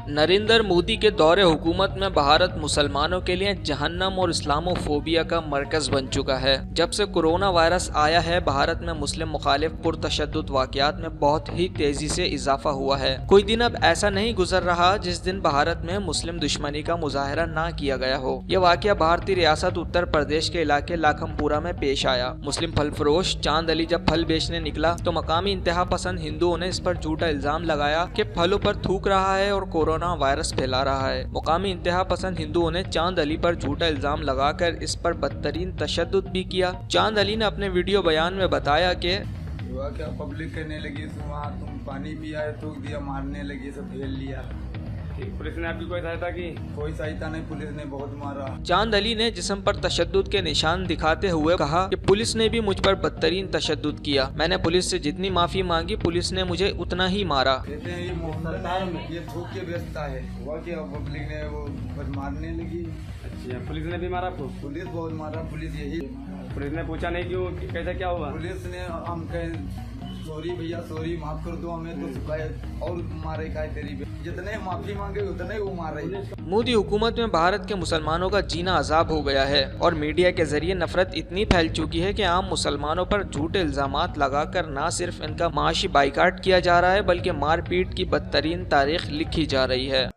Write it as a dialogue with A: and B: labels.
A: नरेंद्र मोदी के दौरे हुकूमत में भारत मुसलमानों के लिए जहन्नम और इस्लामोफोबिया का मरकज बन चुका है। जब से कोरोना वायरस आया है, भारत में मुस्लिम मुखालिफ पुरतशद्दुद वाक़यात में बहुत ही तेजी से इजाफा हुआ है। कोई दिन अब ऐसा नहीं गुजर रहा जिस दिन भारत में मुस्लिम दुश्मनी का मुजाहरा ना किया गया हो। यह वाक़या भारतीय रियासत उत्तर प्रदेश के इलाके लाखमपुरा में पेश आया। मुस्लिम फल फरोश चांद अली जब फल बेचने निकला तो मकामी इंतहा पसंद हिंदुओं ने इस पर झूठा इल्जाम लगाया कि फलों पर थूक रहा है और कोरोना वायरस फैला रहा है। मुकामी इंतहा पसंद हिंदुओं ने चांद अली पर झूठा इल्जाम लगाकर इस पर बदतरीन तशद्दुद भी किया। चांद अली ने अपने वीडियो बयान में बताया कि
B: क्या पब्लिक कहने लगी वहाँ तुम पानी पिया थूक दिया, मारने लगी, सब फेल लिया।
C: पुलिस ने आपकी कोई सहायता की?
B: कोई सहायता नहीं, पुलिस ने बहुत मारा।
A: चांद अली ने जिस्म पर तशद्दुद के निशान दिखाते हुए कहा कि पुलिस ने भी मुझ पर बदतरीन तशद्दुद किया। मैंने पुलिस से जितनी माफी मांगी, पुलिस ने मुझे उतना ही मारा।
B: कहते हैं ये थूक के बेचता है। हुआ क्या, पब्लिक ने वो बस मारने लगी।
C: अच्छा, पुलिस ने भी मारा आपको?
B: पुलिस बहुत मारा।
C: पुलिस ने पूछा नहीं क्यों, कैसा क्या हुआ?
B: पुलिस ने हम कहे सॉरी भैया, सॉरी, माफ कर दो हमें, तो और मारे का तेरी, जितने माफी मांगे उतने वो मार रही है।
A: मोदी हुकूमत में भारत के मुसलमानों का जीना अजाब हो गया है और मीडिया के जरिए नफरत इतनी फैल चुकी है कि आम मुसलमानों पर झूठे इल्जामात लगाकर न सिर्फ इनका माशी बाइकाट किया जा रहा है बल्कि मारपीट की बदतरीन तारीख लिखी जा रही है।